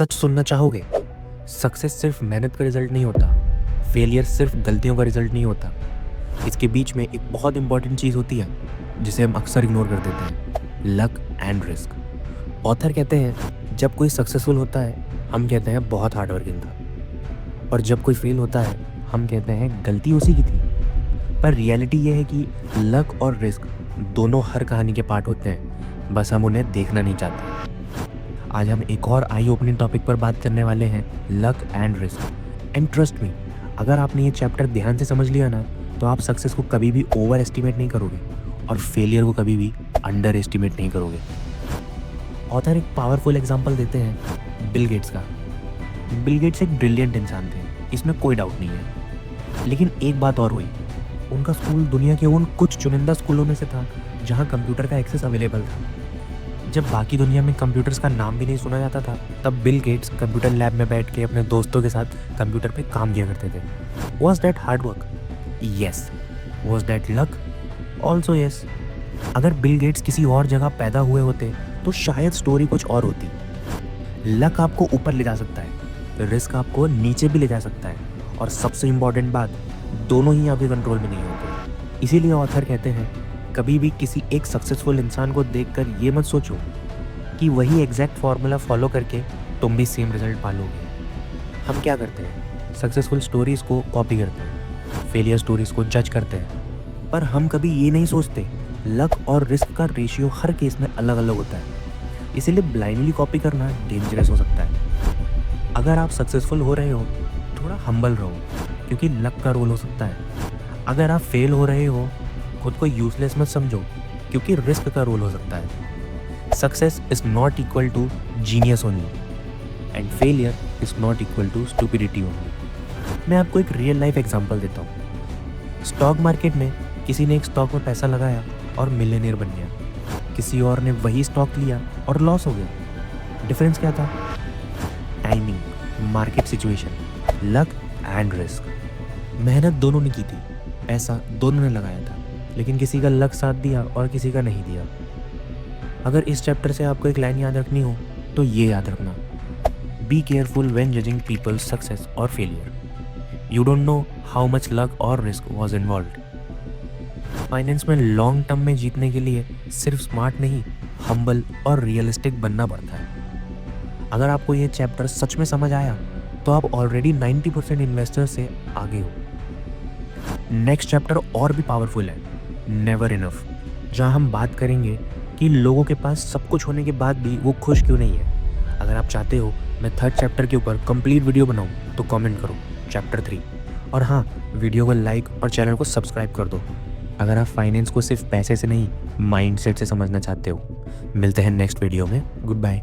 सच सुनना चाहोगे? सक्सेस सिर्फ मेहनत का रिजल्ट नहीं होता, फेलियर सिर्फ गलतियों का रिजल्ट नहीं होता। इसके बीच में एक बहुत इंपॉर्टेंट चीज़ होती है जिसे हम अक्सर इग्नोर कर देते हैं, लक एंड रिस्क। ऑथर कहते हैं जब कोई सक्सेसफुल होता है हम कहते हैं बहुत हार्ड वर्किंग था, और जब कोई फेल होता है हम कहते हैं गलती उसी की थी। पर रियलिटी ये है कि लक और रिस्क दोनों हर कहानी के पार्ट होते हैं, बस हम उन्हें देखना नहीं चाहते। आज हम एक और आई ओपनिंग टॉपिक पर बात करने वाले हैं, luck and risk. And trust me, अगर आपने ये चैप्टर ध्यान से समझ लिया ना, तो आप सक्सेस को कभी भी ओवर एस्टिमेट नहीं करोगे और फेलियर को कभी भी अंडर एस्टिमेट नहीं करोगे। ऑथर एक पावरफुल एग्जाम्पल देते हैं बिल गेट्स का। बिल गेट्स एक ब्रिलियंट इंसान थे, इसमें कोई डाउट नहीं है। लेकिन एक बात और हुई, उनका स्कूल दुनिया के उन कुछ चुनिंदा स्कूलों में से था जहाँ कंप्यूटर का एक्सेस अवेलेबल था। जब बाकी दुनिया में कंप्यूटर्स का नाम भी नहीं सुना जाता था, तब बिल गेट्स कंप्यूटर लैब में बैठ के अपने दोस्तों के साथ कंप्यूटर पे काम किया करते थे। Was that hard work? Yes. Was that luck? Also yes. अगर बिल गेट्स किसी और जगह पैदा हुए होते तो शायद स्टोरी कुछ और होती। लक आपको ऊपर ले जा सकता है, रिस्क आपको नीचे भी ले जा सकता है, और सबसे इम्पॉर्टेंट बात, दोनों ही आपके कंट्रोल में नहीं होते। इसीलिए ऑथर कहते हैं कभी भी किसी एक सक्सेसफुल इंसान को देखकर ये मत सोचो कि वही एग्जैक्ट फॉर्मूला फॉलो करके तुम भी सेम रिजल्ट पालोगे। हम क्या करते हैं, सक्सेसफुल स्टोरीज को कॉपी करते हैं, फेलियर स्टोरीज को जज करते हैं, पर हम कभी ये नहीं सोचते लक और रिस्क का रेशियो हर केस में अलग अलग होता है। इसीलिए ब्लाइंडली कॉपी करना डेंजरस हो सकता है। अगर आप सक्सेसफुल हो रहे हो, थोड़ा हम्बल रहो, क्योंकि लक का रोल हो सकता है। अगर आप फेल हो रहे हो, खुद को यूजलेस मत समझो, क्योंकि रिस्क का रोल हो सकता है। Success is not equal to genius only, and failure is not equal to stupidity only. मैं आपको एक रियल लाइफ एग्जांपल देता हूँ। स्टॉक मार्केट में किसी ने एक स्टॉक में पैसा लगाया और मिलियनेयर बन गया। किसी और ने वही स्टॉक लिया और लॉस हो गया। डिफरेंस क्या था? Timing, market situation, luck and risk. मेहनत दोनों ने की थी, पैसा दोनों ने लगाया था, लेकिन किसी का लक साथ दिया और किसी का नहीं दिया। अगर इस चैप्टर से आपको एक लाइन याद रखनी हो तो ये याद रखना, be careful when judging people's success और failure. You don't know how much luck और रिस्क वॉज इन्वॉल्व्ड। फाइनेंस में लॉन्ग टर्म में जीतने के लिए सिर्फ स्मार्ट नहीं, हम्बल और रियलिस्टिक बनना पड़ता है। अगर आपको ये चैप्टर सच में समझ आया तो आप ऑलरेडी 90% इन्वेस्टर से आगे हो। नेक्स्ट चैप्टर और भी पावरफुल है, नेवर इनफ, जहाँ हम बात करेंगे कि लोगों के पास सब कुछ होने के बाद भी वो खुश क्यों नहीं है। अगर आप चाहते हो मैं थर्ड चैप्टर के ऊपर कंप्लीट वीडियो बनाऊं तो कमेंट करो चैप्टर 3, और हाँ, वीडियो को लाइक और चैनल को सब्सक्राइब कर दो अगर आप फाइनेंस को सिर्फ पैसे से नहीं, माइंडसेट से समझना चाहते हो। मिलते हैं नेक्स्ट वीडियो में। Good bye.